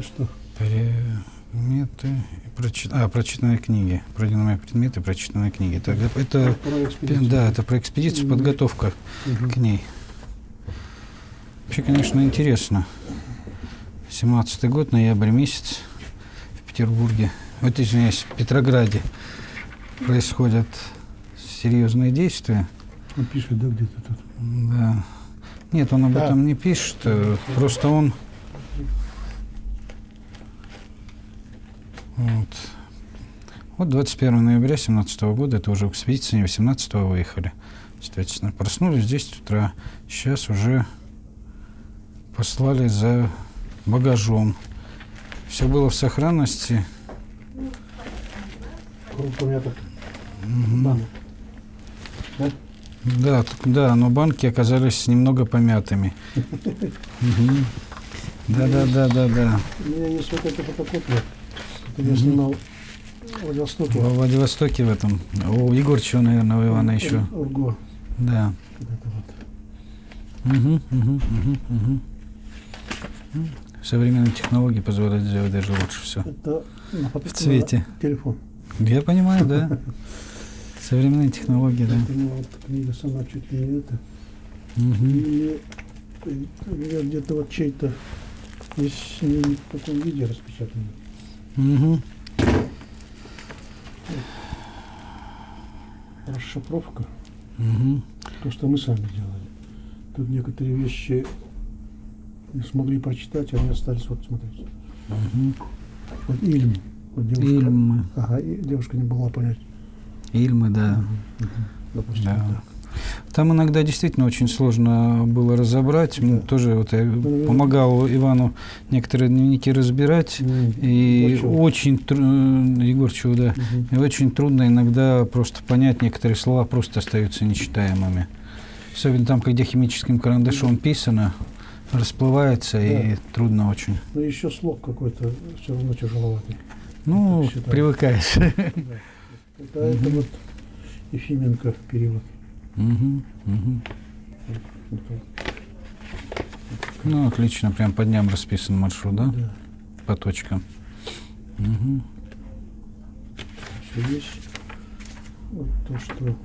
что? Предметы, прочитанные книги. Пройденные предметы, прочитанные книги. Это Про экспедицию. да, это про экспедицию, подготовка к ней. Вообще, конечно, интересно. 17-й год, ноябрь месяц в Петербурге, извиняюсь, в Петрограде происходят серьезные действия. Он пишет, да, где-то тут. Да. Нет, он об этом не пишет, просто он... Вот 21 ноября 2017 года, это уже экспедиция, 18-го выехали. Соответственно, проснулись в 10 утра, сейчас уже послали за багажом. Все было в сохранности. Помяток. Банок. Да? Да, но банки оказались немного помятыми. Да. У меня есть вот эта фотокопия. Это я снимал в Владивостоке. В Владивостоке в этом. У Егорчева, наверное, у Ивана еще. Урго. Да. Вот это вот. Современные технологии позволяют сделать даже лучше все. Это В цвете. Телефон. Я понимаю, да. Современные технологии, да. Это у меня вот книга сама чуть ли не это. И у меня где-то вот чей-то здесь не в таком виде распечатано. Расшифровка. То, что мы сами делали. Тут некоторые вещи не смогли прочитать, они остались, вот смотрите. Вот Ильм. Вот девушка, Ильмы. Ага, и девушка не могла понять. Ильмы, да. Допустим, Да. да. Там иногда действительно очень сложно было разобрать. Да. Тоже вот я помогал Ивану некоторые дневники разбирать. И очень Егорчеву, да. И очень трудно иногда просто понять, некоторые слова просто остаются нечитаемыми. Особенно там, где химическим карандашом писано, расплывается, и трудно очень. Но еще слог какой-то все равно тяжеловатый. Ну, привыкаешь. Да. Это вот Ефименко перевод. Ну, отлично, прям по дням расписан маршрут, да? Да. По точкам. Все есть. Вот то, что...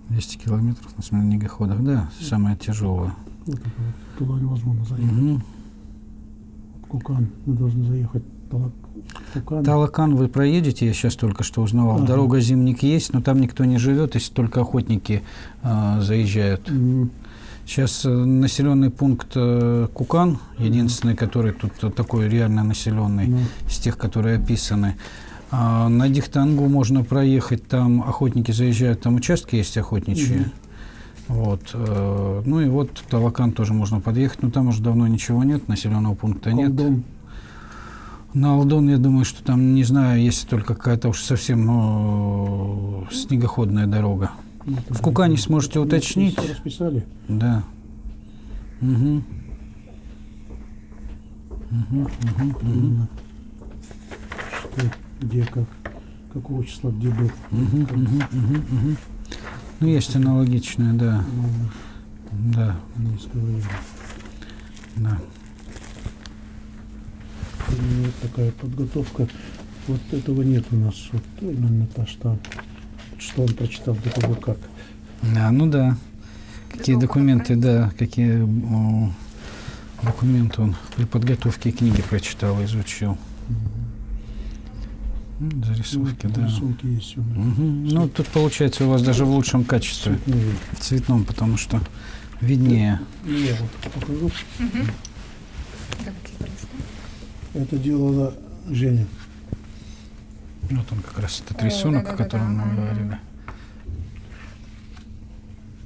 200 километров на снегоходах, да, самое тяжелое. Вот это вот. Туда невозможно заехать. Кукан. Мы должны заехать. Кукан. Талакан вы проедете, я сейчас только что узнавал. Дорога Зимник есть, но там никто не живет, если только охотники заезжают. Сейчас населенный пункт Кукан, единственный, который тут такой реально населенный, из тех, которые описаны. На Дихтангу можно проехать, там охотники заезжают, там участки есть охотничьи. Вот. Ну и вот Талакан тоже можно подъехать, но там уже давно ничего нет, населенного пункта нет. Алдон. На Алдон, я думаю, что там, не знаю, есть только какая-то уж совсем снегоходная дорога. В Кукане сможете уточнить. Расписали? Да. Что, где, как, какого числа, где был. Ну, есть аналогичное, да. Да. Да. Вот такая подготовка. Вот этого нет у нас. Вот именно та, что он прочитал до того, как. Да, ну да. Какие документы, да, какие документы он при подготовке книги прочитал, изучил. Зарисовки, да. Рисунки есть у меня. Ну, тут получается у вас даже в лучшем качестве. В цветном, потому что виднее. Я вот покажу. Это делала Женя. Вот он как раз этот рисунок, о котором мы говорили.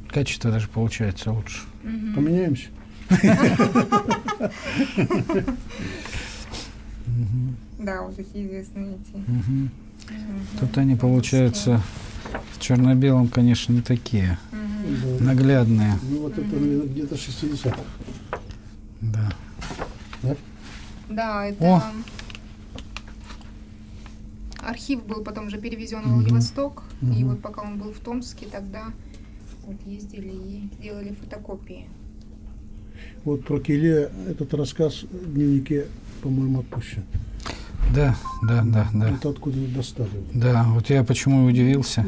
Качество даже получается лучше. Поменяемся? Да, вот такие известные эти. Тут они, получаются, в черно-белом, конечно, не такие. Наглядные. Ну вот это, наверное, где-то 60-х. Да. Да? Да, это архив был потом уже перевезен в Владивосток. И вот пока он был в Томске, тогда Вот ездили и делали фотокопии. Вот про Киле этот рассказ в дневнике, по-моему, отпущен. Да, да, да, да. Это откуда достали? Да, вот я почему и удивился.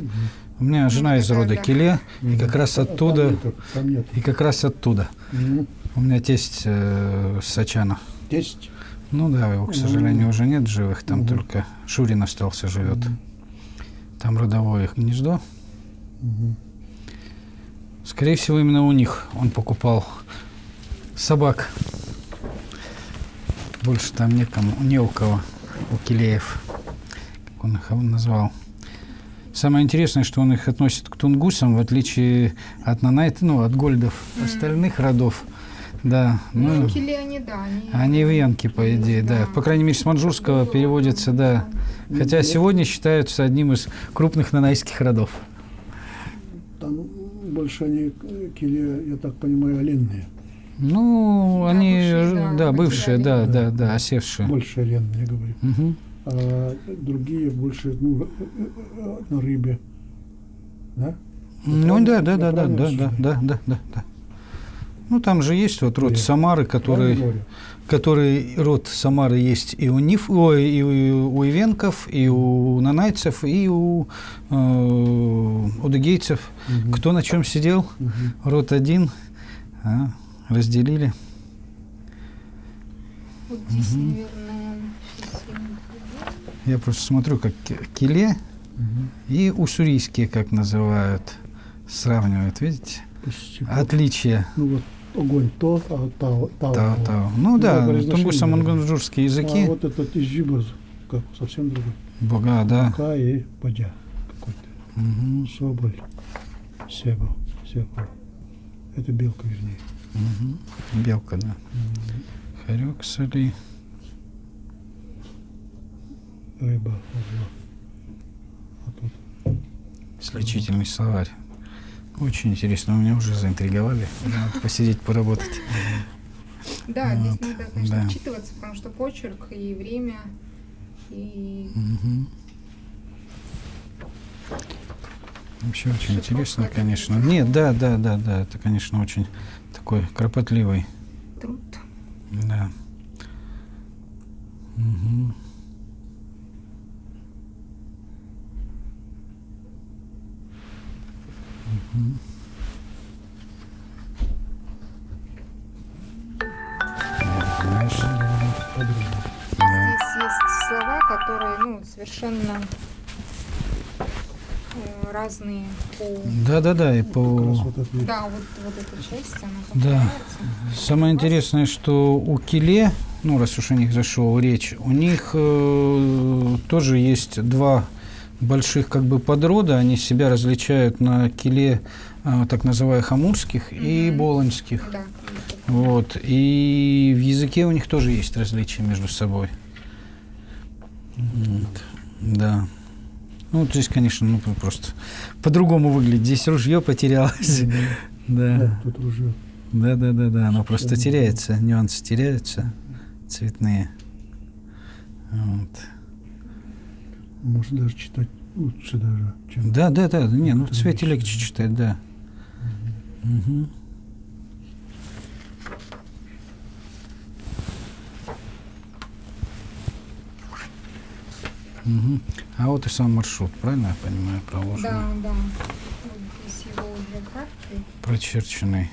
У меня жена из рода Киле, и как раз оттуда, Там нет. и как раз оттуда. Мгм. У меня тесть Сачанов. Тесть? Ну да, его, к сожалению, уже нет в живых, там Мгм. только Шурин остался, живет. Там родовое их гнездо. Мгм. Скорее всего, именно у них он покупал собак. Больше там некому, не у кого, у Килеев, как он их назвал. Самое интересное, что он их относит к тунгусам, в отличие от от гольдов остальных родов. Да, Ну, кили они, да. они венки, по идее, да. По крайней мере, с маньчжурского переводится, да. Хотя сегодня считаются одним из крупных нанайских родов. Там больше они Киле, я так понимаю, оленные. Ну, Да, они, бывшие, да, бывшие, да, потеряли. да, осевшие. Больше оленные, я говорю. Мгм. А другие больше на рыбе. Да? Ну, да, да, да, да, правильно да, да, рассуждаю? да. Ну, там же есть вот род Нет. Самары, Правильно который род Самары есть и у и у ивенков, и у нанайцев, и у удыгейцев. Мгм. Кто на чем сидел? Мгм. Род один, разделили. Вот здесь, наверное, сейчас я не знаю. Я просто смотрю, как Киле Мгм. и уссурийские, как называют, сравнивают, видите? Почти. Отличия. Ну вот огонь то, а тау. Тау. Ну да, тунгуссо-маньчжурские языки. А вот этот изжиба как совсем другой. Бога, да. Ка и Падя какой-то. Мгм, Соболь, Себо. Это белка, вернее. мгм. Белка, да. Хорек, соли. Рыба. Озла. А тут Сличительный словарь. Очень интересно, меня уже заинтриговали. Надо посидеть, поработать. Да, Вот, здесь надо, конечно, да. вчитываться, потому что почерк и время, и Мгм. Вообще очень Шифровка интересно, это конечно. не Нет, да. Это, конечно, очень такой кропотливый. труд. Да. Мгм. Мгм. Знаешь, подробно. Здесь есть слова, которые, ну, совершенно разные по... Да, и Как раз по... вот это. Да, вот эта часть, она Да. повторяется. Самое интересное, что у Киле, ну, раз уж о них зашел речь, у них тоже есть два больших как бы подрода. Они себя различают на Киле так называемых амурских и Мгм. болонских. Да. Вот. И в языке у них тоже есть различия между собой. Вот. Да. Ну, вот здесь, конечно, ну, просто по-другому выглядит. Здесь ружье потерялось. Да. Да, тут уже. Да. Оно просто Совершенно теряется, нюансы теряются цветные. Вот. Можно даже читать лучше даже, чем... Да. Не, ну в цвете Конечно. легче читать, да. Мгм. Мгм. А вот и сам маршрут, правильно я понимаю, проложенный, Да. Вот здесь его уже карты. прочерченный.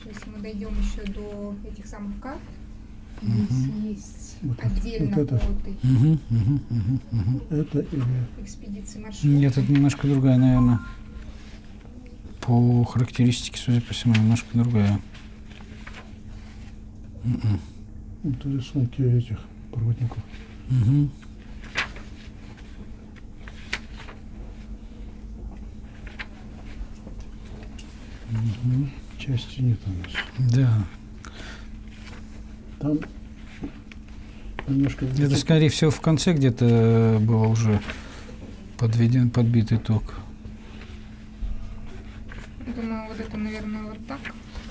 Если мы дойдем еще до этих самых карт, здесь есть Вот это- отдельно вот это. по Мгм. Это или... экспедиции маршрута. Нет, это немножко другая, наверное. По характеристике, судя по всему, немножко другая. Мгм. Это рисунки этих проводников. Мгм. Части нет у нас. Да. Там немножко... Это, скорее всего, в конце где-то было уже подбит итог. Думаю, вот это, наверное, вот так.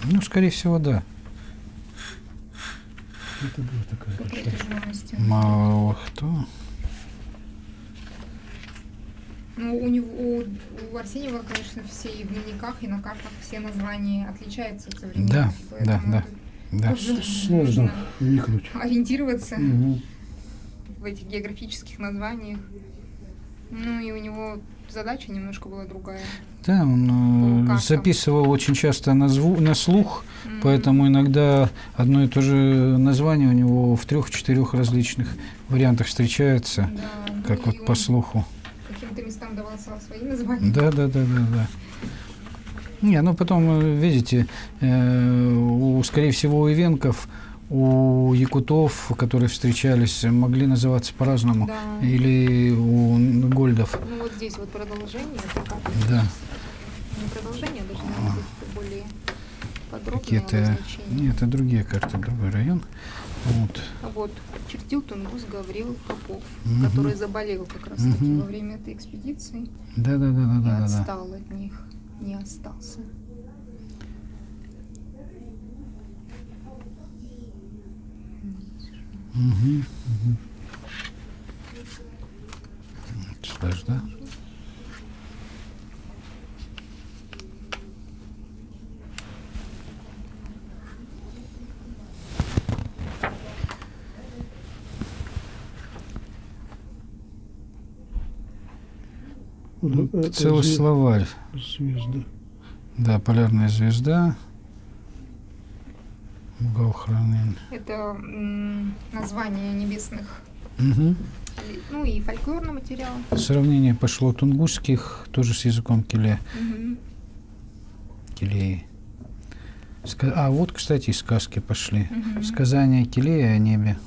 Ну, скорее всего, да. Это была такая По большая. протяженности. Мало кто. Ну, у Арсеньева, конечно, все и в дневниках, и на картах все названия отличаются от современных. Да, поэтому да. тут Да. тоже Сложно нужно вникнуть. ориентироваться Мгм. в этих географических названиях. Ну и у него задача немножко была другая. Да, он По картам. записывал очень часто на слух, Мгм. поэтому иногда одно и то же название у него в 3-4 различных вариантах встречается, Да, ну как и вот по он слуху. каким-то местам давал свои названия. Да. Не, ну потом, видите, скорее всего, у ивенков, у якутов, которые встречались, могли называться по-разному. Да. Или у гольдов. Ну вот здесь вот продолжение. это как Да. Не продолжение, даже наверное, здесь более подробное Какие-то... обозначение. Нет, это другие карты, другой район. Вот. А вот чертил Тунгус Гаврил Попов, Мгм. который заболел как раз таки Мгм. во время этой экспедиции и Да. отстал от них, не остался. Угу. Сюда ж, да? Вот это Целый словарь. звезда. Да, полярная звезда. Галхранин. Это название небесных, Угу. ну и фольклорный материал. Сравнение пошло тунгусских, тоже с языком келе. Мгм. Келеи. А вот, кстати, и сказки пошли. Мгм. Сказания Келеи о небе.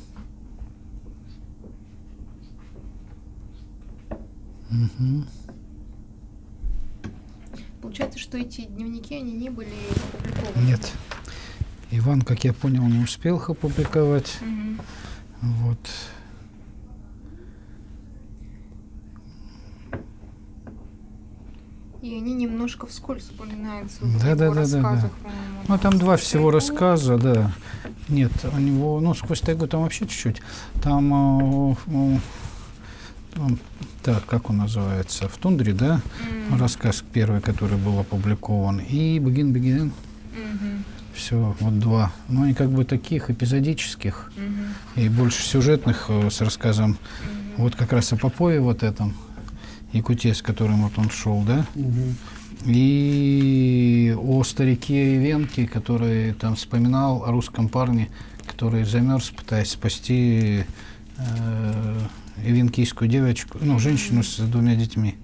Угу. Получается, что эти дневники, они не были опубликованы. Нет. Иван, как я понял, не успел их опубликовать. Мгм. Вот. И они немножко вскользь упоминаются в Да. его рассказах, по-моему. Ну, там два всего Тайгу. рассказа, да. Нет, у него, ну, сквозь тайгу там вообще чуть-чуть. Там, так, как он называется? В тундре, да? Рассказ первый, который был опубликован. И Begin. Мгм. Все, вот два. Но они как бы таких эпизодических Мгм. и больше сюжетных с рассказом. Мгм. Вот как раз о Попове вот этом, якуте, с которым вот он шел, да? Мгм. И о старике Ивенке, который там вспоминал о русском парне, который замерз, пытаясь спасти ивенкийскую девочку, ну, женщину с 2 детьми.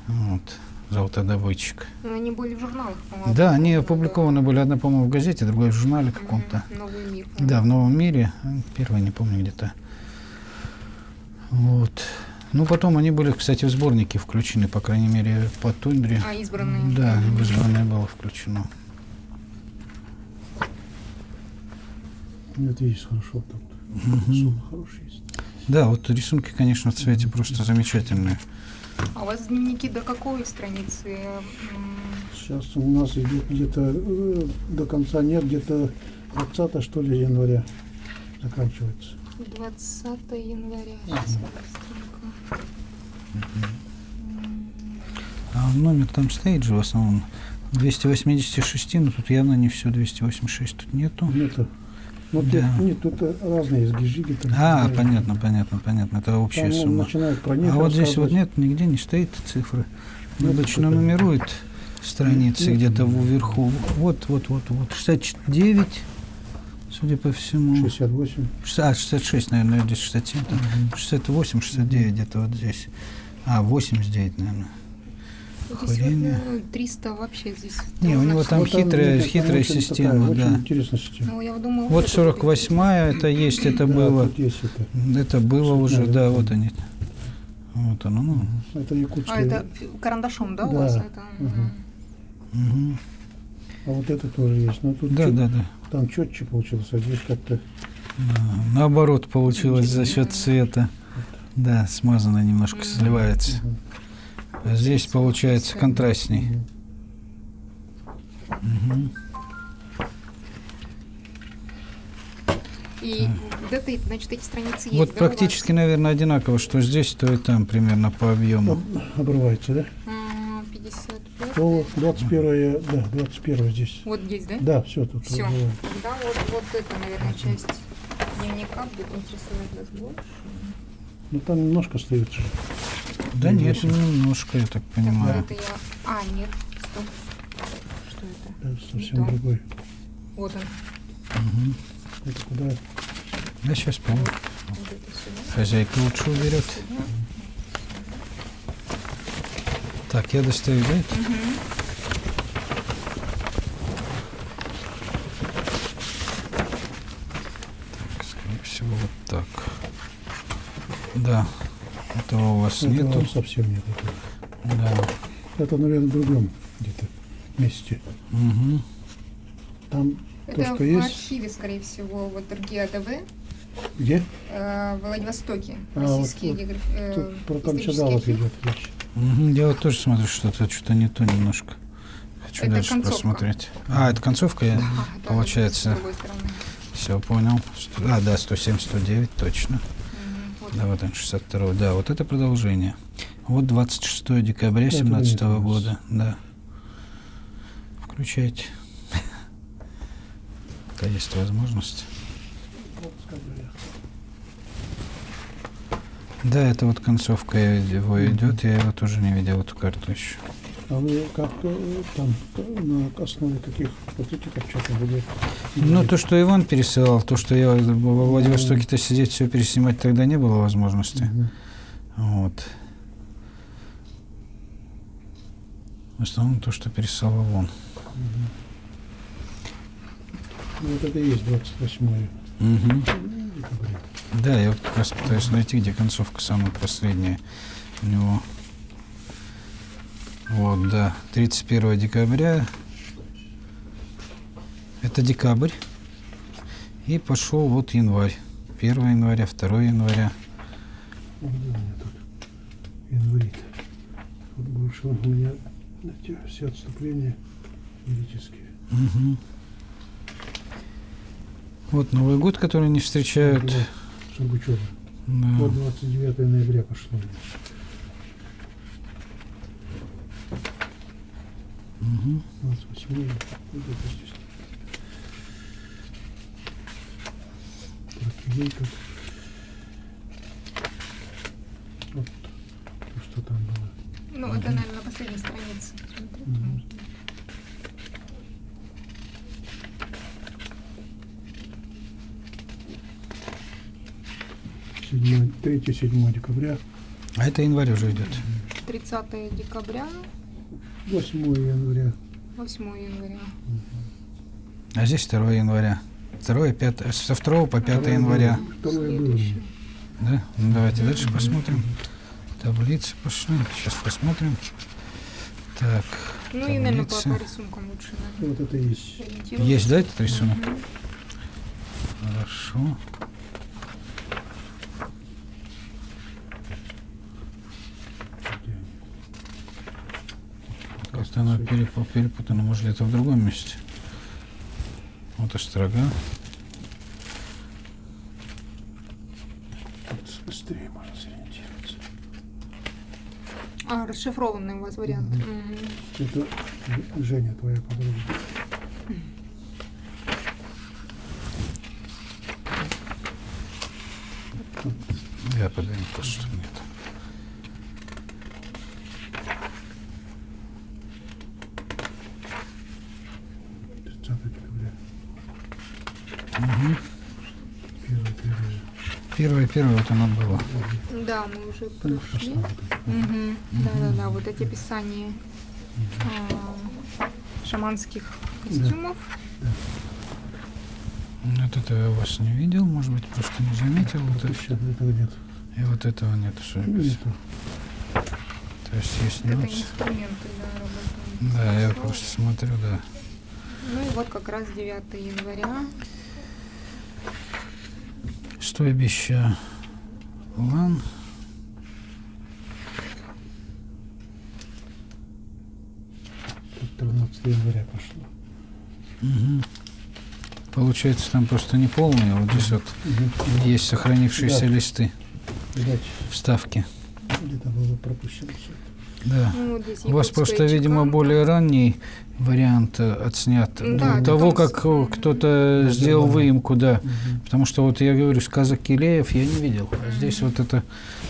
Вот, золотодобытчик. Ну, они были в журналах, по-моему. Да, они опубликованы были, одна, по-моему, в газете, другая в журнале каком-то. Новый мир. Да, в «Новом мире», первая, не помню, где-то. Вот. Ну, потом они были, кстати, в сборнике включены, по крайней мере, по тундре. А, избранные. Да, в избранное было включено. Это есть хорошо тут. Мгм. Сон хороший есть. Да, вот рисунки, конечно, в цвете просто замечательные. А у вас дневники до какой страницы? Сейчас у нас идет где-то до конца нет, где-то 20 что ли января заканчивается. 20 января. Сейчас я быстренько. А номер там стоит же в основном 286, но тут явно не все 286, тут нету. Нету. Вот Да. нет, тут разные сгижиги. там. А, Да. понятно, это общая Там, ну, сумма. начинают про них А вот здесь вот рассказывать. нет, нигде не стоит цифры. Нет, Обычно какой-то- нумерует страницы Нет. где-то вверху. Вот. 69, судя по всему. 68. 66, наверное, здесь 67. Там. 68, 69 где-то вот здесь. А, 89, наверное. Здесь Время. вот, 300 вообще здесь. Не, у него там Вот хитрая мне кажется, очень система, такая, да. Очень интересная система. Ну, я думаю, Вот это 48-я, это есть, это Да, было. тут есть это. Это было уже, Да, да, да. вот они. Вот оно, ну. Это А якутская. это карандашом, да, у Да. вас? Это? Мгм. Мгм. А вот это тоже есть. Но тут Да. там четче получилось, а здесь как-то. Наоборот, получилось за счет цвета. Да, смазано немножко, сливается. Мгм. А здесь получается контрастней. Мгм. Мгм. И вот это, значит, эти страницы есть. Вот да, у практически, вас? наверное, одинаково, что здесь, то и там примерно по объему. Обрывается, да? 55. То 21, да, 21 здесь. Вот здесь, да? Да, все тут. Все. обрывается. Да, вот это, наверное, часть дневника будет интересовать вас больше. Ну там немножко остается. Да Ну, нет, здесь. немножко, я так Так, понимаю. вот это я... А, нет, стоп. Что это? Да, совсем Да. другой. Вот он. Мгм. Это куда? Я сейчас помню. Вот это сюда. Хозяйка лучше уберет. Сюда. Так, я достаю, да? это? Мгм. Скорее всего, вот так. Да, этого у вас Этого нету. совсем нет. Да. Это, наверное, в другом где-то месте. Мгм. Там Это то, что в есть. архиве, скорее всего, вот РГАДВ Где? в Владивостоке. А, Российские вот Тут про исторические Камчадалов архив. идет речь. Мгм. Я вот тоже смотрю, что-то не то немножко. Хочу Это дальше концовка. посмотреть. А, это концовка, Да, получается. с другой стороны. Все, понял. А, да, 107, 109, точно. Вот. Да, вот он, 62. Да, вот это продолжение. Вот 26 декабря Это 2017 нет у нас. года. Да. Включайте. Пока есть возможность. Да, это вот концовка его идет. Я его тоже не видел, эту карту еще. А вы как там на основе каких вот этих отчетов были? Ну, то, что Иван пересылал, то, что я во Владивостоке-то сидеть, все переснимать тогда не было возможности. Мгм. Вот. В основном то, что пересылал он. Ну, вот это и есть 28 Угу. декабря. Да, я вот как раз пытаюсь найти, где концовка самая последняя у него. Вот, да, 31 декабря. Это декабрь. И пошел вот январь. 1 января, 2 января. Вот где у меня тут январит. Вот больше у меня эти все отступления юридические. Мгм. Вот Новый год, который не встречают. Чтобы учеба. Да. Вот 29 ноября пошло. Мгм. 28 где-то здесь. Противейка. Вот то, что там было. Ну, это, наверное, на последней странице. Смотрите, Мгм. может быть. Седьмой, 3-7 декабря, А это январь уже идет. 30 декабря, 8 января. 8 января. А здесь 2 января. 2, 5, со 2 по 5 января. Второе было. Следующее. Да? Ну, давайте дальше посмотрим. Таблицы пошли. Сейчас посмотрим. Так. Ну и, наверное, таблицы. по рисункам лучше. наверное, Вот это и есть. ориентироваться. Есть, да, этот рисунок? Мгм. Хорошо. Как-то она перепутана, может, где-то в другом месте. Вот острога. Тут быстрее можно сориентироваться. А, расшифрованный у вас вариант. Мгм. Мгм. Это Женя, твоя подруга. Я подвину просто, чтобы нет. Декабря. Угу. Первое. Вот оно было. Да, мы уже Там прошли. основа такая. Мгм. Да-да-да, вот эти описания шаманских костюмов. Вот это я у вас не видел, может быть, просто не заметил. Вот Вот это. еще этого нет. И вот этого нет, судя по всему. Нету. То есть есть Это нюансы. инструменты, да, работают. Да, я просто смотрю, да. Ну и вот как раз 9 января. Стойбище Лан. Тут 13 января пошло. Угу. Получается, там просто не полные, а вот здесь вот есть сохранившиеся Да. листы, Видать, вставки. где-то было пропущено все. Да. Ну, вот здесь У вас якутская просто, видимо, чеканка. более ранний вариант отснят Да, до того, там как с- кто-то сделал да. выемку, да. Потому что вот я говорю, сказок Килеев я не видел. А здесь вот это,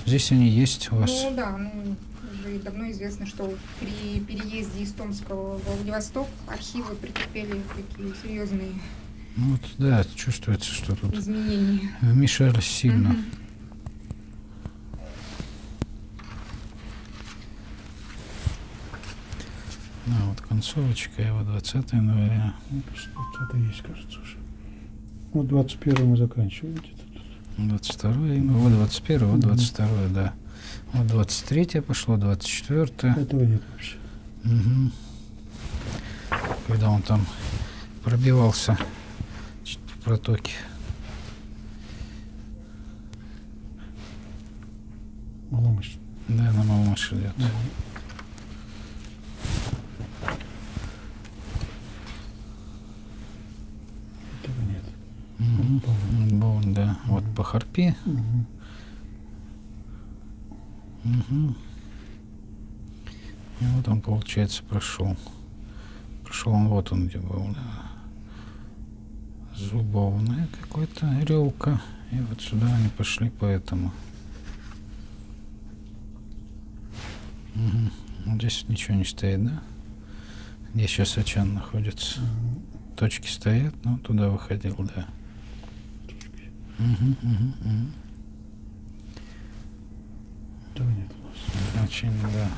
здесь они есть у вас. Ну да, ну уже давно известно, что при переезде из Томского в Владивосток архивы претерпели такие серьезные Ну вот, да, чувствуется, что тут изменения. вмешались сильно. Мгм. А вот концовочка, его 20 января. Ну, что-то есть, кажется, уже. Вот 21 мы заканчиваем где-то тут. 22 января, вот 21, вот 22, да. Вот 23 пошло, 24. Этого нет вообще. Мгм. Когда он там пробивался по протоке. Маломыш. Да, на Малмаш идет. Этого нет. Мгм. Боун, да. Вот по Харпи. Мгм. Мгм. И вот он, получается, прошел. Прошел он, вот он где был. Да. Зубовная какой-то релка. И вот сюда они пошли по этому. Мгм. Вот здесь вот ничего не стоит, да? Где сейчас Ачан находится. Точки стоят, но туда выходил, да. Мгм, мгм, мгм. Этого нет у нас. Очень, да.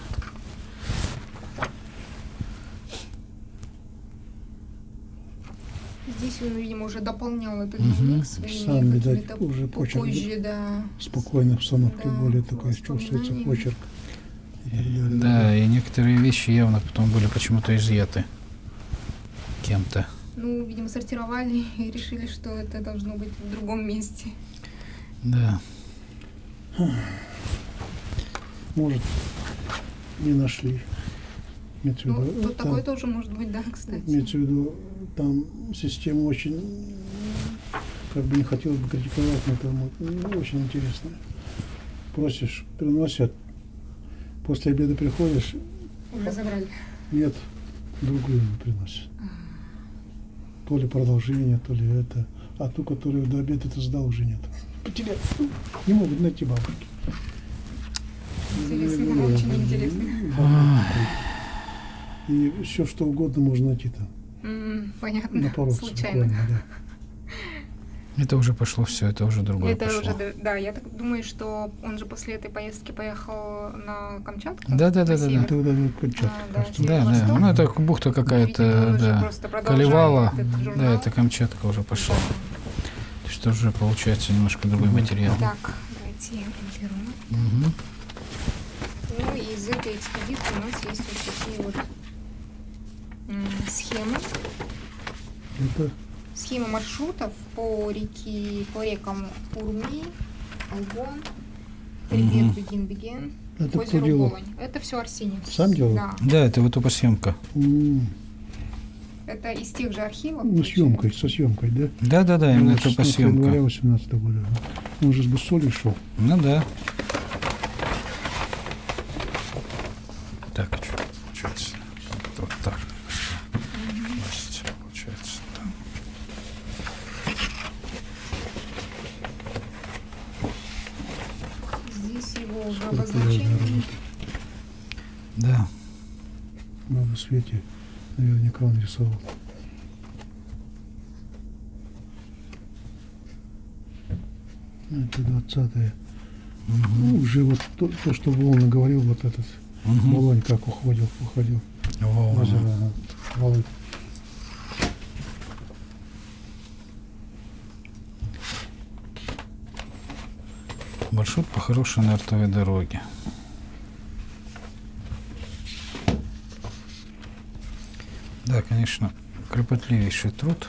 Здесь он, видимо, уже дополнял этот Мгм. дневник своими Сам, видать, какими-то уже почерк, позже, да. Спокойной обстановке Да, более такой воспоминания. чувствуется почерк. И так далее. Да, и некоторые вещи явно потом были почему-то изъяты кем-то. Ну, видимо, сортировали и решили, что это должно быть в другом месте. Да. Может, не нашли. Имеется в Ну, виду, тут там- такое тоже может быть, да, кстати. имеется в виду, там система очень, как бы не хотелось бы критиковать, но там очень интересная. Просишь, приносят, после обеда приходишь, Уже забрали. нет, другую не приносят. То ли продолжение, то ли это. А ту, которую до обеда ты сдал, уже нет. Потеряли. Не могут найти бабушки. Интересно, очень интересно. И все, что угодно можно найти там. Понятно. Напороться Случайно. буквально, да. Это уже пошло все, это уже другое Это пошло. уже, да, я так думаю, что он же после этой поездки поехал на Камчатку. Да-да-да-да-да. на север. Это вот этот Камчатка, А, да, кажется. Да, да. Восток? Ну, это бухта Видимо, какая-то, он уже да. просто продолжает Колевала. этот журнал. Да, это Камчатка уже пошла. Да. То есть тоже получается немножко другой материал. Так, давайте я уберу. Мгм. Ну, и из этой экспедиции у нас есть вот такие вот схемы. Это Схемы маршрутов по рекам Урми, Албон, Мгм. Беген, Это кто озеро делал? Голань. Это все Арсений. Сам делал? Да. Да, это вот съемка. Это из тех же архивов. Ну, съемкой, со съемкой, да? Да-да-да, именно это 16 января съемка. 18 года. Он же с Буссолей шел. Ну да. Так, что получается? Вот так. Есть, получается. Там. Здесь его уже Сколько обозначение. разных. Да. Но в свете наверняка он рисовал. Это 20-е. Ну, уже вот то, что Волна говорил, вот этот Мгм. Волонь как уходил. Волна. Озеро, ага, Волынь. Маршрут по хорошей нартовой дороге. Да, конечно, кропотливейший труд.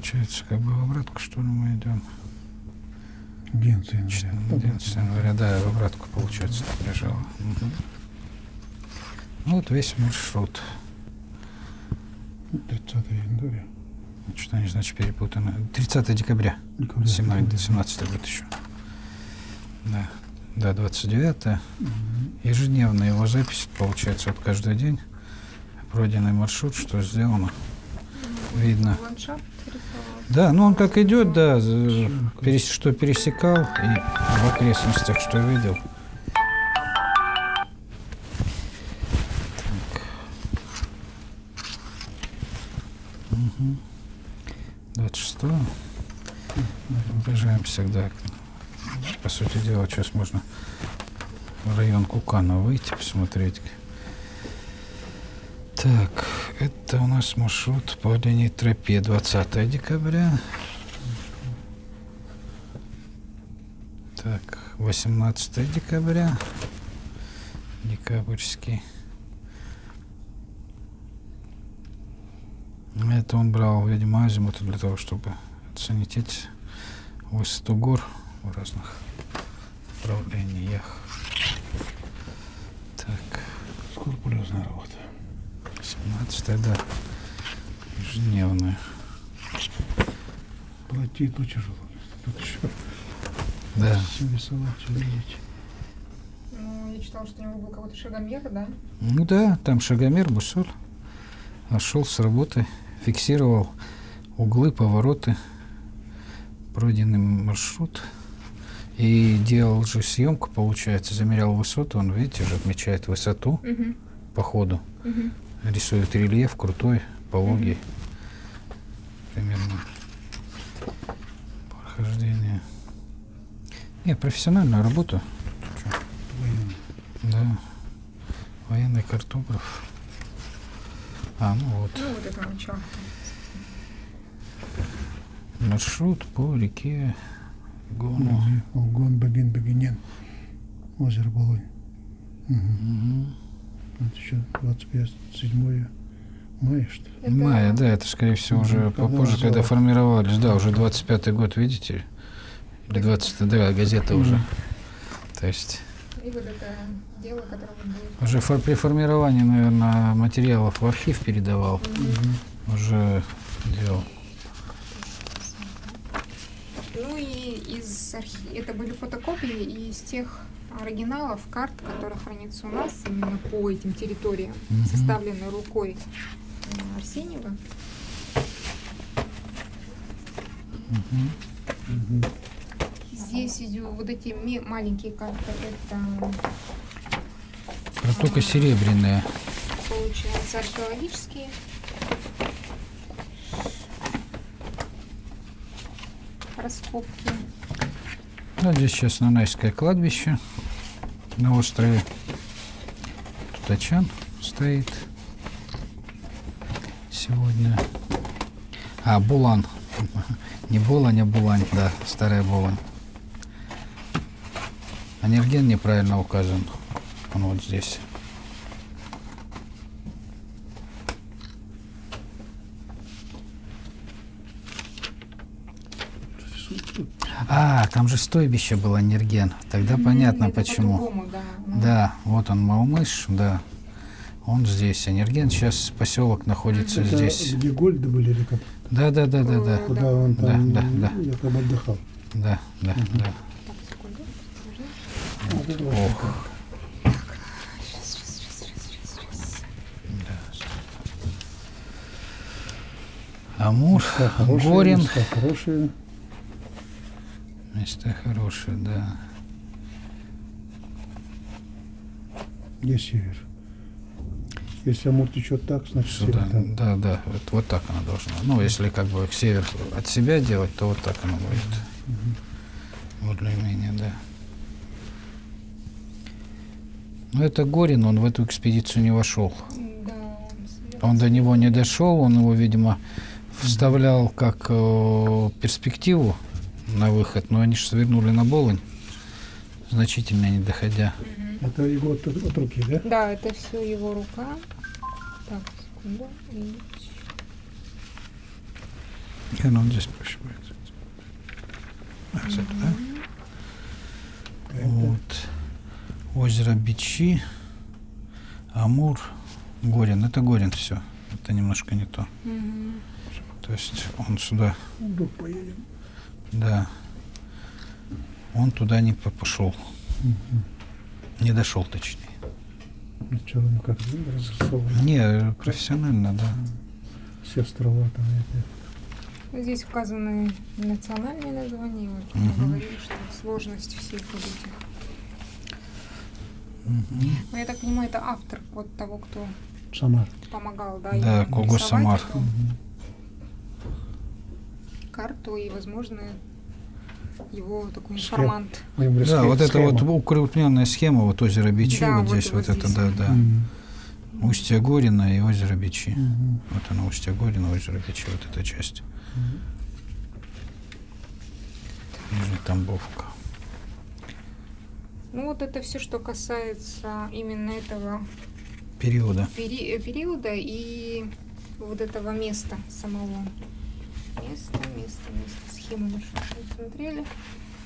получается, как бы в обратку, что ли, мы идем. 11 января. 11 января, да, в обратку, получается, так лежало. Мгм. Вот весь маршрут. 30 января. Что они, значит, перепутаны. 30 декабря. 17 год еще. Да. Да, 29. Ежедневная его запись, получается, вот каждый день. Пройденный маршрут, что сделано. Видно. Ландшафт рисовал. Да, ну он как идет, да, что пересекал и в окрестностях, что видел. Так. Угу. 26-го. Приближаемся, да. По сути дела, сейчас можно в район Кукана выйти, посмотреть. Так, это у нас маршрут по линии тропе 20 декабря. Так, 18 декабря. Декабрьский. Это он брал, видимо, азимут для того, чтобы оценить эти высоту гор в разных направлениях. Так. Скрупулезная работа. 17, да. Ежедневная. Плати, то тяжело. Тут еще Да. все рисовать, все видеть. Ну, я читала, что у него был какой-то шагомер, да? Ну да, там шагомер, бусоль. А шел с работы, фиксировал углы, повороты, пройденный маршрут. И делал же съемку, получается, замерял высоту. Он, видите, уже отмечает высоту Угу. по ходу. Угу. Рисует рельеф крутой, пологий. Примерно прохождение. Не, профессиональную работу. Военный. Да. Военный картограф. А, ну вот. Ну, вот это начало. Маршрут по реке Гону. Гон Багин Багинен. Озеро Болонь. Угу. Мгм. Это еще 25-7 мая, что ли? Это- Мая, да, это, скорее всего, уже Когда попозже, когда сделал. формировались. Да, уже 25-й год, видите? Или 20-й, да, газета уже. То есть И вот это дело, которое вот будет. уже при формировании, наверное, материалов в архив передавал. Уже делал. Ну и это были фотокопии из тех оригиналов карт, которые хранятся у нас именно по этим территориям, Мгм. составленные рукой Арсеньева. Мгм. Здесь идут вот эти маленькие карты, это Протока серебряная. получается археологические. Раскопки. Ну, здесь сейчас Нанайское кладбище на острове Тутачан стоит сегодня. А, Булан. Не Булань, а Булань, да, старая Булань. Анерген неправильно указан. Он вот здесь. А, там же стойбище было Анерген. Тогда понятно Это почему. по-другому, да. Ну, Да, вот он, Малмыш, да. Он здесь. Анерген сейчас поселок находится Это здесь. где Гольды были или как? Да, да, да, да, да. Куда он там да. якобы отдыхал. Да, да, да. Так, секунду. Вот это Ох. вот Сейчас. Амур, места хорошие, Горин. места хорошие. Места хорошие, да. Где север? Если Амур течет так, значит Сюда, север там. да, да, вот так она должна. Ну, если как бы север от себя делать, то вот так оно будет. Более-менее, да. Но это Горин, он в эту экспедицию не вошел. Да, Он до него не дошел, он его, видимо, вставлял как перспективу на выход, но они же свернули на Болонь, значительно не доходя. Это его от руки, да? Да, это все его рука. Так, секунду. Наверное, он здесь проще будет. Это, да? Вот. Озеро Бичи, Амур, Горин. Это Горин все. Это немножко не то. То есть он сюда, Вдруг поедем. да. Он туда не пошел. Не дошел, точнее. Ну, что, ну как разрисовано? Не, профессионально, да. Все острова там эти. Ну, здесь указаны национальные названия. Вот мы говорили, что сложность всех вот этих. Но я так понимаю, это автор вот того, кто Самар. помогал, да, Да, именно Кого рисовать Самар. эту карту и, возможно, его такой Схема. информант. Да, вот это вот укрупненная схема, вот озеро Бичи, Да, вот вот здесь, вот вот это, здесь. да, да. Устье Горина и озеро Бичи. Мгм. Вот оно, Устье Горина, озеро Бичи, вот эта часть. Нижняя Тамбовка. Ну вот это все, что касается именно этого Периода. периода и вот этого места самого. Место. Схему мы смотрели.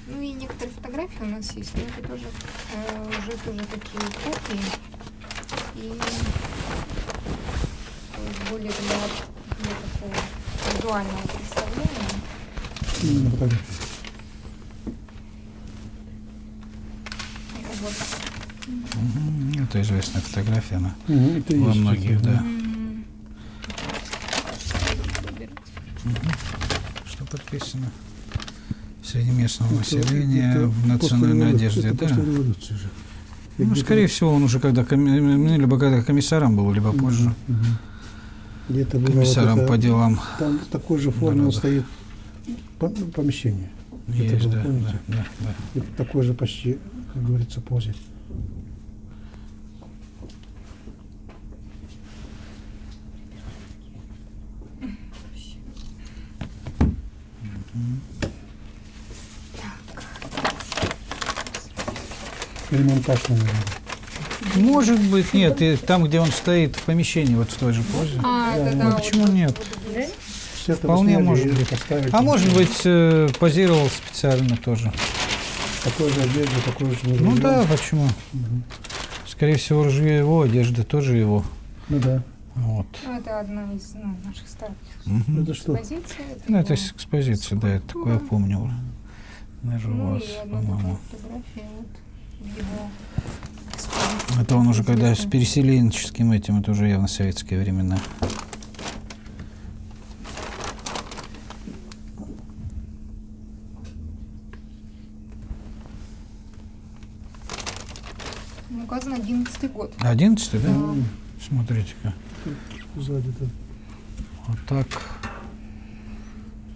Ну и некоторые фотографии у нас есть, но это тоже уже тоже такие копии. И то есть более для такого визуального представления. Именно фотографии. Вот. Мгм. Это известная фотография, она Это и во есть многих, это, да. Выбирать. Что подписано? Среди местного Это- населения это в после национальной революции, одежде, это да? после революции же. Ну, Где-то- скорее всего, он уже когда либо когда комиссаром был, либо позже. Мгм. Где-то было Комиссаром вот это, по делам. там в такой же форме народов. стоит помещение. Есть, было, да, помните? да. И в такой же почти, как говорится, позе. Ремонтаж, наверное. Может быть, нет, и там, где он стоит в помещении, вот в той же позе. Это ну, да. почему вот нет? здесь. Все это Вполне сняли может и быть. поставить. А может быть, позировал специально тоже. Такой же одежды, такой же Ну ружье. да, почему? Мгм. Скорее всего, ружье его, одежда тоже его. Ну да. Вот. Ну, это одна из наших старых Мгм. Это что? позиций. Ну, это его. экспозиция, да, это такое я помню уже. Даже у Ну вас, и одна по-моему. такая фотография вот его экспозиции. Это он уже когда с Известной. переселенческим этим, это уже явно советские времена. Ну, указан 11-й год. 11-й, да? М, Смотрите-ка. Сзади-то. Вот так.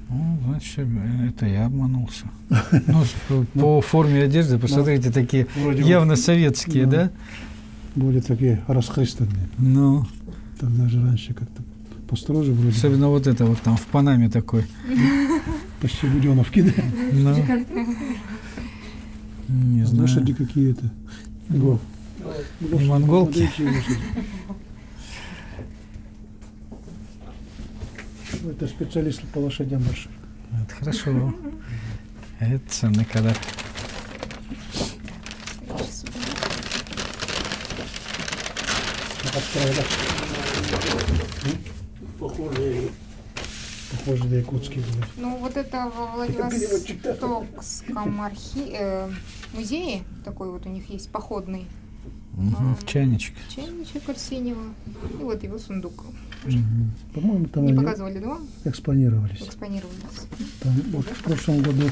Ну, значит, это я обманулся. Ну, по форме одежды, посмотрите, такие Вроде явно советские, Ну. да? Более такие расхристанные. Ну, Тогда же раньше как-то построже вроде. особенно вот это вот там в Панаме такой. Почти буденовки, да? Ну, не знаю. Лошади какие-то. Го. Не монголки? Смотрите, лошади. Это специалист по лошадям большой. Это хорошо. Это ценный кадр. Похоже на якутский были. Ну, вот это во Владивостокском музее, такой вот у них есть походный Мгм, чайничек. чайничек Арсеньева, и вот его сундук. По-моему, там Не они показывали, да? экспонировались. Экспонировались. Там, вот в прошлом году,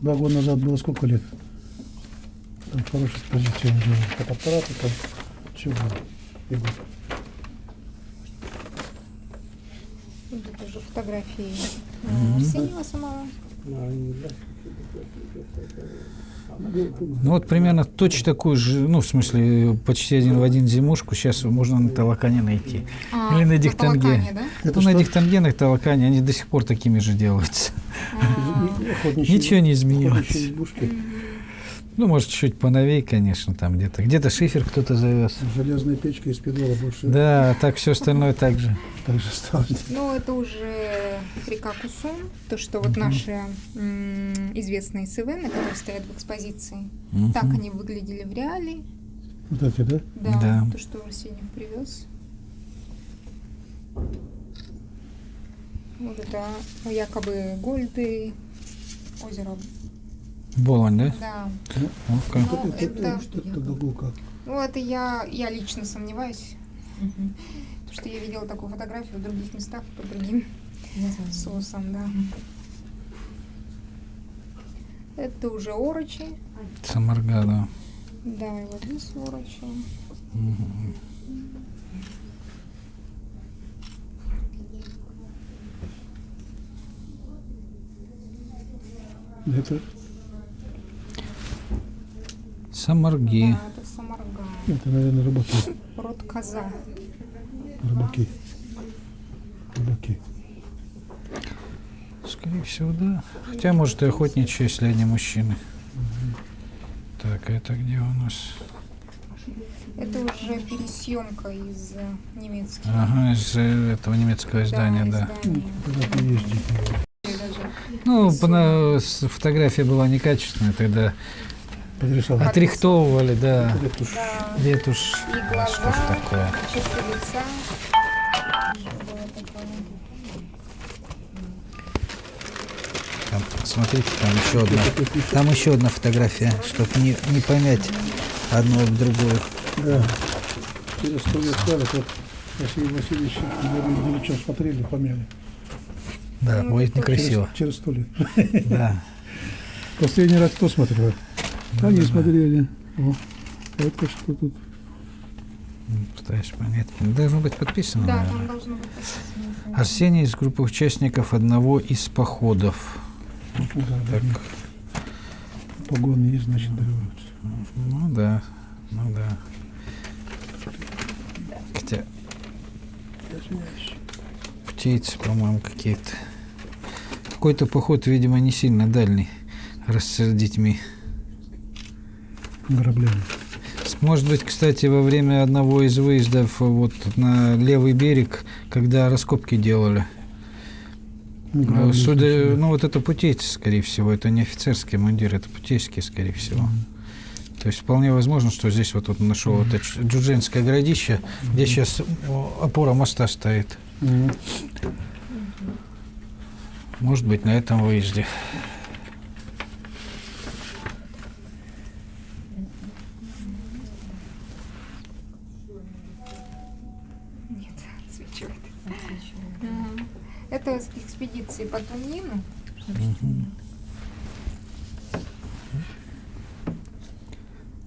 2 года назад было сколько лет? Там хорошая экспозиция было. Фотоаппараты, там все было. И вот. Вот это же фотографии Арсеньева самого. Ну вот примерно точно такую же, ну в смысле почти один в один зимушку сейчас можно на Талакане найти. Или на Дихтанге. Талакане, да? Это Ну на что? Дихтанге, на Талакане, они до сих пор такими же делаются. А, Охотничьи- Ничего не изменилось. охотничьи избушки. Ну, может, чуть поновей, конечно, там где-то. Где-то шифер кто-то завез. Железная печка из педала больше Да, а так все остальное так же. так же стало. Ну, это уже река Кусун, то, что вот наши известные СВН, которые стоят в экспозиции, Мгм. так они выглядели в реале. Вот эти, да? Да, Да. то, что Арсеньев привез. Вот это якобы Гольды, озеро. Болонь, да? Да. Ну-ка. Ну, Это это- что-то глубоко. Ну, это я лично сомневаюсь. Потому что я видела такую фотографию в других местах под другим соусом, да. Это уже орочи. Самарга, да. Да, и вот здесь орочи. Мгм. Это, Самарги. Да, это самарга. это, наверное, рыбаки. Род коза. Рыбаки. Рыбаки. Скорее всего, да. Хотя, может, и охотничьи, если они мужчины. Так, а это где у нас? Это уже пересъемка из немецких. Ага, из этого немецкого издания, да. издания. Когда ты ездишь. И даже Ну, фотография была некачественная, тогда Подрисовал. отрихтовывали, да. Ретушь. да, Ретушь. и глаза, Что ж такое? черты лица. Было такое. Там, смотрите, там еще одна фотография, чтобы не помять одну об другую. Да. Через 100 лет скажут, вот Василий Васильевич и Ильича смотрели, помяли. Да, Ну, будет это некрасиво. Через 100 лет. Да. Последний раз кто смотрел? Они смотрели. О, это что тут? Пытаюсь понять. Должно быть подписано, Да, наверное. там должно быть написано. Арсений из группы участников одного из походов. Да, Так, погоны есть, значит, доверяются. ну да, ну да. Хотя птицы, по-моему, какие-то. Какой-то поход, видимо, не сильно дальний, раз с детьми. Граблями. Может быть, кстати, во время одного из выездов вот на левый берег, когда раскопки делали. Судя, ну вот это путейцы, скорее всего, это не офицерский мундир, это путейские, скорее всего. То есть вполне возможно, что здесь вот он нашел вот это Джуджинское городище, где сейчас опора моста стоит. Может быть, на этом выезде. Нет, отсвечивает. Ага. Это с экспедиции по Тунину.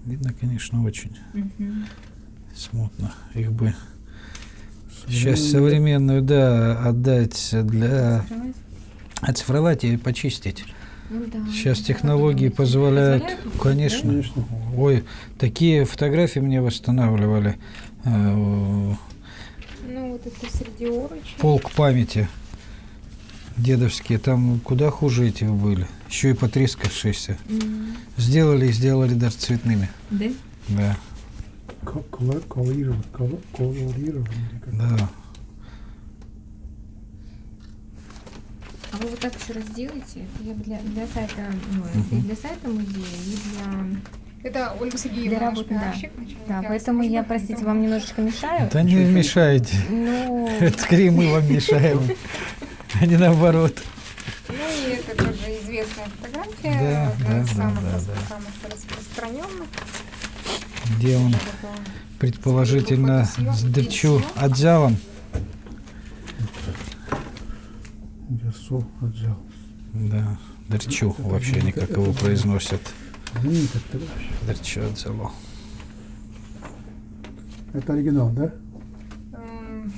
Видно, конечно, очень смутно. Их бы сейчас современную, да, отдать для... Оцифровать и почистить. Ну, да. Сейчас технологии позволяют, конечно. Конечно. Ой, такие фотографии мне восстанавливали. Ну, вот это среди орочи. Полк памяти дедовские, там куда хуже этих были. Еще и потрескавшиеся. Сделали и сделали даже цветными. Да? Да, Колорирован. да. А вы вот так еще раз делаете? Это я для сайта, ну, это и для сайта музея, и для... Это Ольга Сергеевна, Для наш работы, да. пиарщик, начальник Да, пиар поэтому службы, я, простите, поэтому- вам немножечко мешаю. Да не мешайте. Ну, Это скорее мы вам мешаем, а не наоборот. Ну и это тоже известная фотография, Да, одна из да, самых, да, самых распространенных. Где он Это предположительно с Дырчу отзялом. Дерсу отжал. Да, Дырчу вообще не как его произносят. Нет, это вообще. Дырчу отзяло. Это оригинал, да?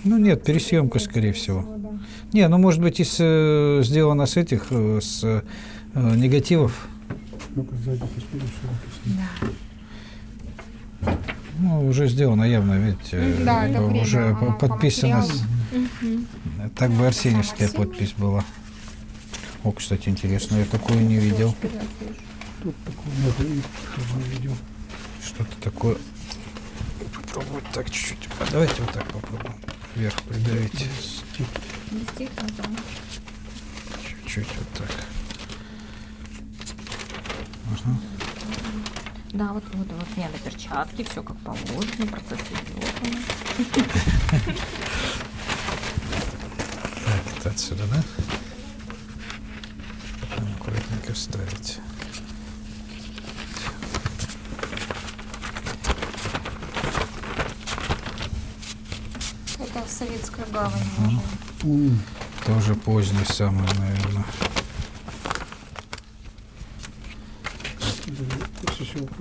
Ну нет, пересъемка, скорее всего. Да. Не, ну может быть сделано с этих, с негативов. Ну-ка, сзади посмотрим, что написано. Ну, уже сделано явно, ведь Да, это время, уже по подписано. материалу. Так бы арсеньевская подпись была. О, кстати, интересно, я такое не видел. Первый раз вижу. Тут такое надо, и чтобы не видел. Что-то такое. Попробовать так чуть-чуть. А давайте вот так попробуем. Вверх придавить. Действительно, да. Чуть-чуть вот так. Ага. Да, вот мне на перчатки, все как положено, процесс идет. Так, это отсюда, да? Потом аккуратненько вставить. Это советская гавань. Ага. М, Тоже поздний самый, наверное. да, сосёлка.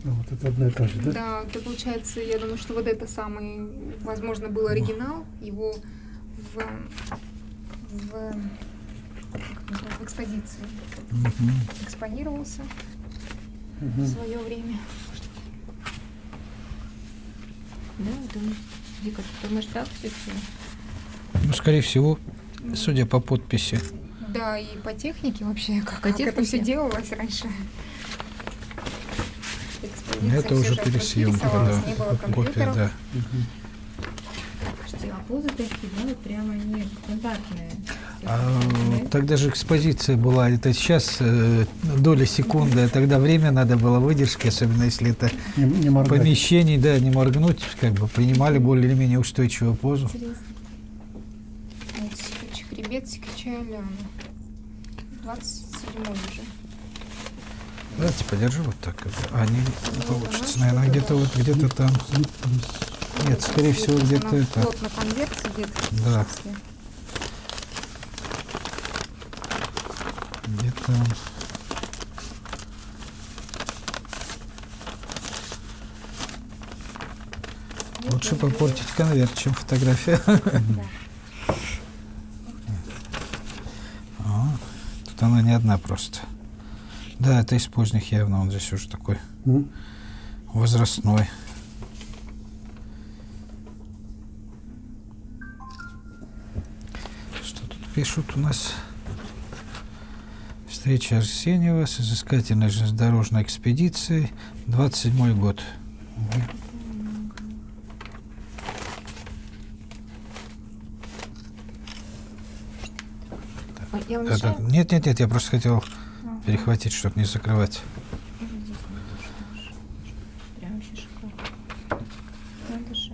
А вот это одна и та же, да? Да, это получается, я думаю, что вот это самый, возможно, был оригинал, его в как называется, в экспозиции Мгм. экспонировался в Мгм. свое время. Да, думаю, Вика, ты думаешь, так все? Ну, скорее всего, судя по подписи. Да, и по технике вообще, как, По как это все технике? делалось раньше. Экспозиция Это всё уже же от руки пересъемка, рисовалась, да. не было Копия, компьютеров. да. Мгм. Слушайте, а позы такие, да, вот прямо они стандартные. Тогда же экспозиция была, это сейчас доля секунды, а тогда время надо было, выдержки, особенно если это Не моргать. помещений, да, не моргнуть, как бы принимали более или менее устойчивую позу. Интересно. Вот, Чехребет, Секичаляна. 27-й уже. Давайте подержу вот так. А, не Ну, получится, да, наверное, что-то где-то вот, где-то там. Нет, скорее всего, Она где-то это. плотно конверт сидит. Да. Если- Где-то. Лучше попортить конверт, чем фотография. Да. А, тут она не одна просто. Да, это из поздних явно, он здесь уже такой М? возрастной. Что тут пишут у нас? Встреча Арсеньева с изыскательной железнодорожной экспедицией, 27-й год. Ой, я вам мешаю? Нет, я просто хотел Ага. перехватить, чтобы не закрывать. Здесь надо, что ж. Прям вообще шикарно. Надо же.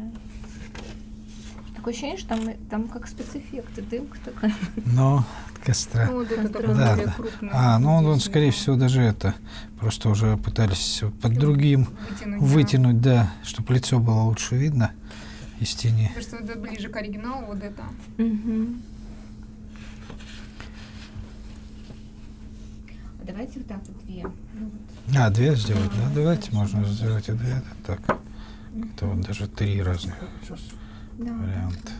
Такое ощущение, что там как спецэффекты, дымка такая. Но от костра. Ну, вот это такой Да, более да. крупный. Ну он, здесь скорее его всего, даже это. Просто уже пытались под другим вытянуть. вытянуть, да, чтобы лицо было лучше видно из тени. Да. Кажется, это ближе к оригиналу, вот это. Мгм. А давайте вот так вот две. Ну, вот. А, две сделать, да? Да, Давайте, да, можно да. сделать и две. Да, так. Это вот даже три разных. Сейчас. Да, Вариант.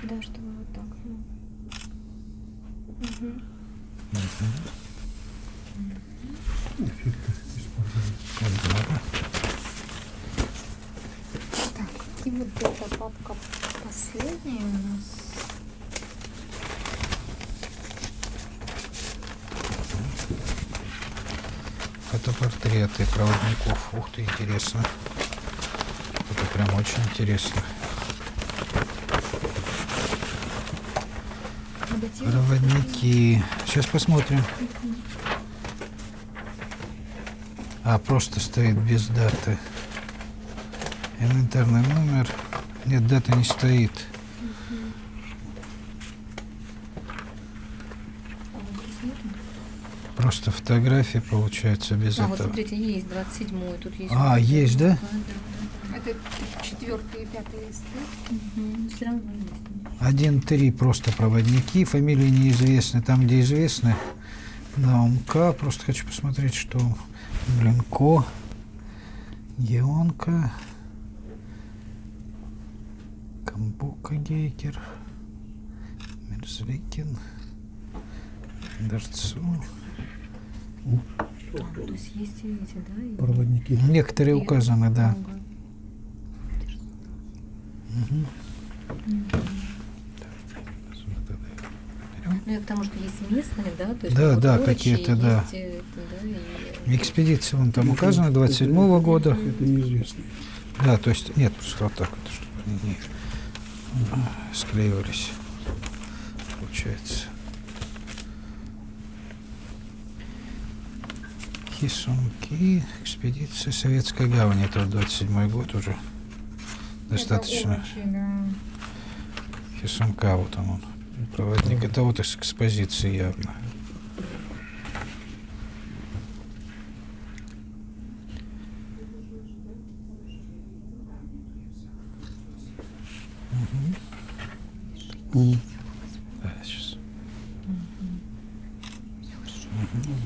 Да, чтобы вот так. Ну. Мгм. Эффекты использовать. Ладно. Так, и вот эта папка последняя у нас. Фотопортреты проводников. Ух ты, интересно. Это прям очень интересно. Проводники. Сейчас посмотрим. А, просто стоит без даты. Инвентарный номер. Нет, дата не стоит. А вот здесь нету? Просто фотографии получается без А, вот этого. смотрите, есть 27-й, тут есть. А, есть, да? Это 4-й и 5-й листы. Все равно есть. 1-3 просто проводники, фамилии неизвестны, там где известны. Наумка, просто хочу посмотреть, что Блинко, Геонка, Камбука Гейкер, Мерзликин, Дорцу. То есть есть и эти, да? И Проводники. Некоторые их указаны, да. много. Ну, я к тому, что есть местные, да? То есть Да, вот да, Горычи, какие-то, да. есть, да, и... Экспедиция вон там указана 27-го года. Это неизвестно. Да, то есть, нет, просто вот так вот, чтобы они не склеивались, получается. Хисунки, экспедиция Советской гавани, это 27-й год уже. Достаточно. Это Горычи, да. Хисунка, вот он. Проводник. Это вот из экспозиции явно. Мгм. Да, сейчас.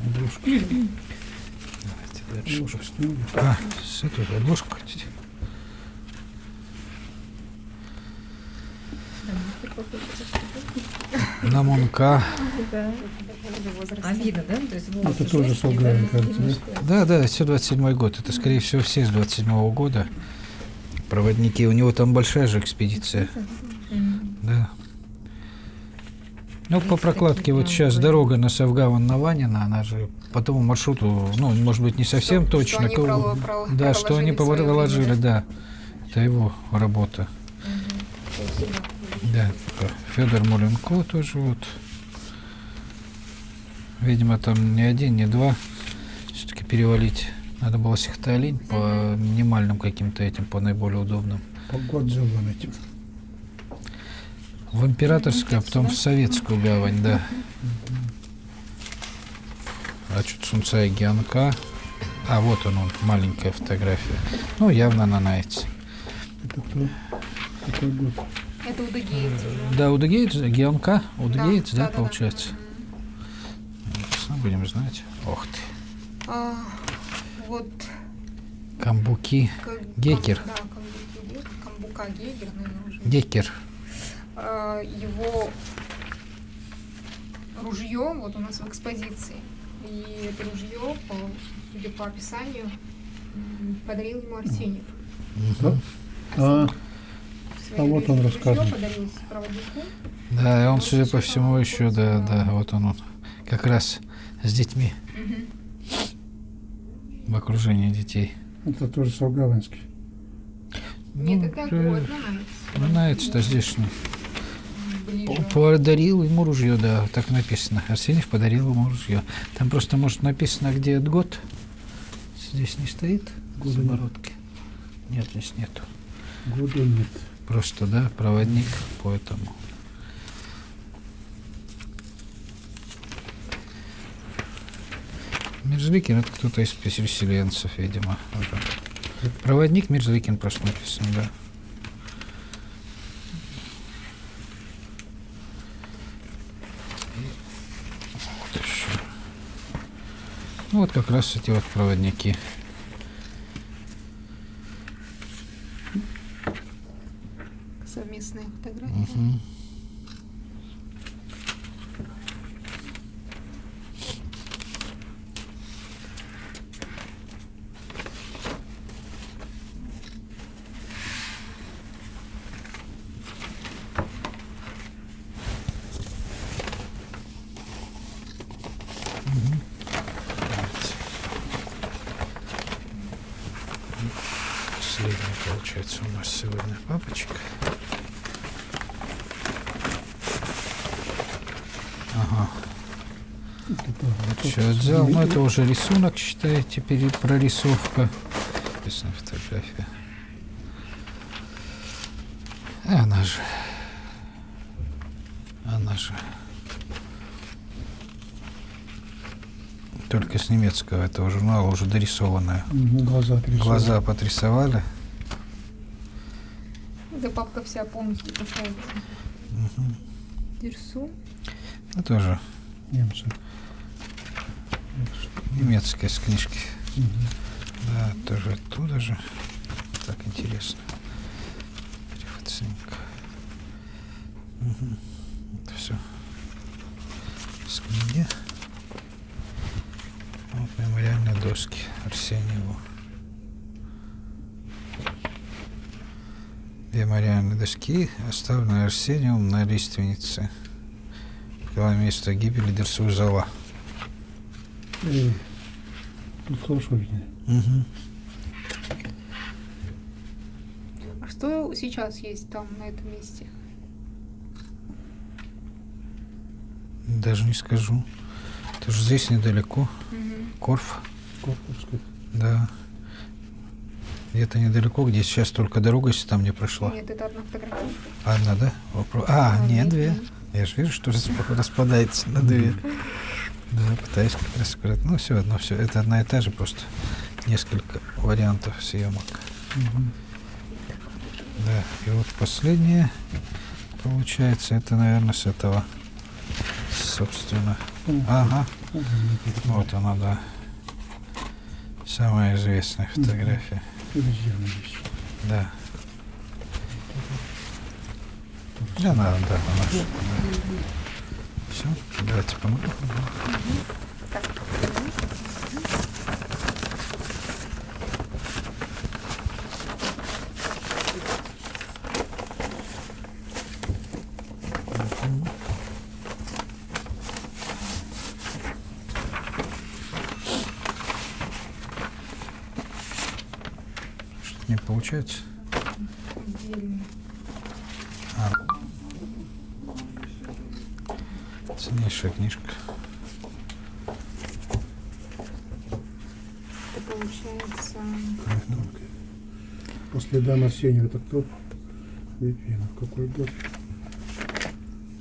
Обложка. Давайте дальше. Обложка снимали. А, с эту же обложку хотите? Да, мастер какой-то. На Мунка. Да. А видно, да? То есть Это тоже жесткие, Солгавин, да, кажется, да? Да, да, все 27-й год. Это, скорее всего, все с 27-го года. Проводники. У него там большая же экспедиция. Да. Ну, по прокладке вот сейчас дорога на Савгаван на Ванина, она же по тому маршруту, ну, может быть, не совсем Что точно. они Да, что они проложили проложили, своё да. Это его работа. Спасибо. Да, Федор Муленко тоже вот. Видимо, там не один, не два. Все-таки перевалить. Надо было Сихталинь по минимальным каким-то этим, по наиболее удобным. По Годзиллам этим. В Императорскую, а потом в Советскую гавань, да. А что Сунцай Гианка. А, вот он, маленькая фотография. Ну, явно на Найте. Это кто? Какой год? Это Удыгеец уже. Да, Удыгеец, Гианка, Удыгеец, да, да, получается. Мгм. Ясно, будем знать. Ох ты. А, вот Камбуки. Гекер. Да, Камбука Гегер, наверное, уже. Гекер. Его ружье вот у нас в экспозиции. И это ружье, судя по описанию, подарил ему Арсеньев. А, Своё вот он ружьё рассказывает. подарил проводнику. Да, и он, судя по всему, еще, да, вот он, как раз с детьми, в окружении детей. это тоже Солгавинский. Нет, это год, Ну, Найте-то здешний. ближе. Подарил ему ружье, да, так написано. Арсеньев подарил ему ружье. Там просто, может, написано, где этот год. Здесь не стоит Года самородки. Нет, здесь нету. Года нет. Просто, да, проводник по этому. Мерзликин — это кто-то из переселенцев, видимо. Уже. Проводник Мерзликин просто написан, да. Вот еще. Ну вот как раз эти вот проводники. Совместная фотография. Мгм. Последняя, получается, у нас сегодня папочка. Ага. Вот еще взял. Ну, это уже рисунок, считаете, прорисовка. Написана фотография. Она же. Только с немецкого этого журнала уже дорисованная. Глаза пересохли. Глаза подрисовали. Эта папка вся полностью касается. Дерсу. Ну, тоже Немцы. немецкая с книжки. Мгм. Да, тоже оттуда же. Так интересно. Перехватинка. Это все с книги. Вот мемориальные доски Арсеньеву. мемориальной доски, оставленной Арсением на лиственнице. Было место гибели Дерсу-Зала. Тут хорошо видно. Угу. А что сейчас есть там, на этом месте? Даже не скажу. Тоже здесь недалеко. Мгм. Корф. Корпусская. Да. Где-то недалеко, где сейчас только дорога, если там не прошла. Нет, это одна фотография. Одна, да? Нет, две. Я же вижу, что распадается на две. Да, пытаюсь как раз сказать. Ну, все одно, все. Это одна и та же, просто несколько вариантов съемок. Да, и вот последнее, получается, это, наверное, с этого, собственно. Ага, вот она, да. Самая известная фотография. Да. Да, да, она. Все, давайте помогу. Что-то не получается. Отдельно. Ценнейшая книжка. Это получается... По следам Арсеньева, это кто? Ефимов. Какой год?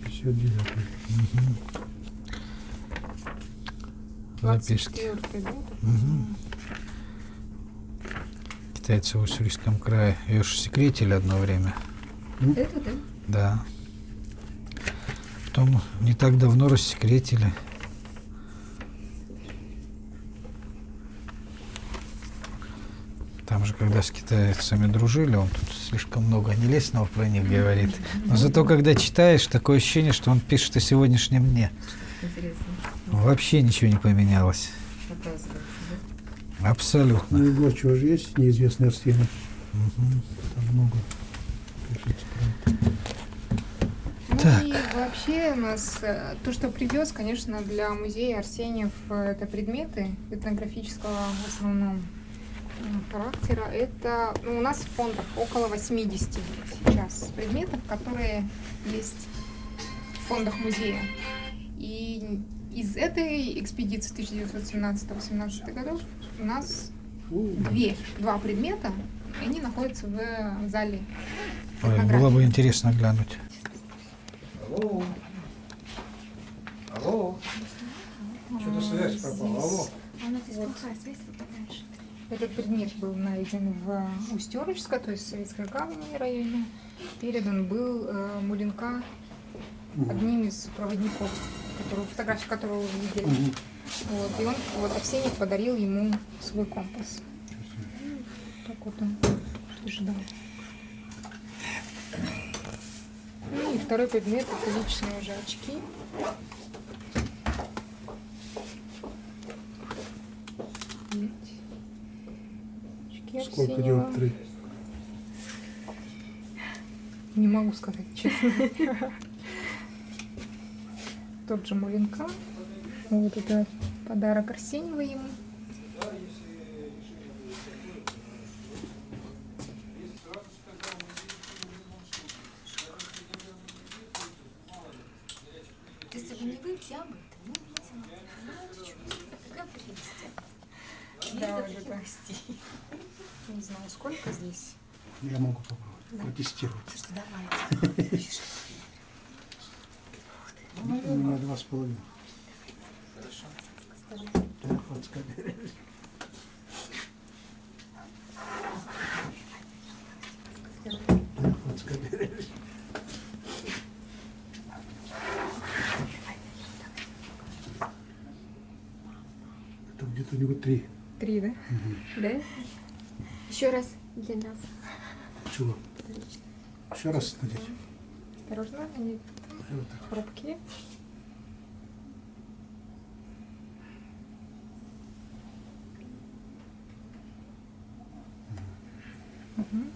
59-й. Записки. 24-й, да? Китайцы в Уссурийском крае. Ее же секретили одно время. Это, да? Да. Потом не так давно рассекретили. Там же, когда с китайцами дружили, он тут слишком много нелестного про них говорит. Но зато, когда читаешь, такое ощущение, что он пишет о сегодняшнем дне. Интересно. Вообще ничего не поменялось. Оказывается, Абсолютно. Ну и Горчева же есть неизвестный Арсений. Там много пишется про это. Ну Так. и вообще у нас то, что привез, конечно, для музея Арсеньев, это предметы этнографического в основном характера. Это у нас в фондах около 80 сейчас предметов, которые есть в фондах музея. И из этой экспедиции 1917-18 годов у нас два предмета, и они находятся в зале Ой, этнографии. было бы интересно глянуть. Алло. Алло. Что-то связь пропала. Алло. Она здесь плохая связь, понимаешь? Этот предмет был найден в Устюрочске, то есть в Советской Гавани районе. Передан был Муленка одним из проводников, фотографии которого вы видели. Вот, и он, вот Арсений подарил ему свой компас. Так вот он утверждал. Ну и второй предмет — это личные уже очки. Очки Сколько Арсеньева. диоптрий? Не могу сказать честно. Тот же Муленка. Вот это подарок Арсеньева ему. Если бы не вы, я бы это не видела. Знаете, что? Такая прелесть. Да, Место вот таких это. гостей. Не знаю, сколько здесь. Я могу попробовать. Протестировать. Слушайте, давайте. У меня 2,5. Скажи. Телефонская береж. Телефонская береж. Это где-то у него 3. 3, да? Да? Еще раз для нас. Чего? Еще раз надеть. Осторожно, они Вот так. хрупкие. Мгм.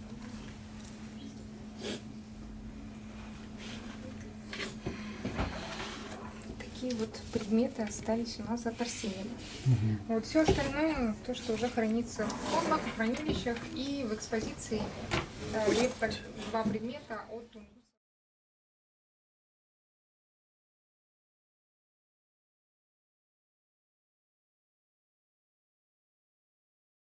такие вот предметы остались у нас от Арсеньева. Мгм. Вот все остальное, то, что уже хранится в фондах, в хранилищах и в экспозиции. Есть так, два предмета от Тунгуса.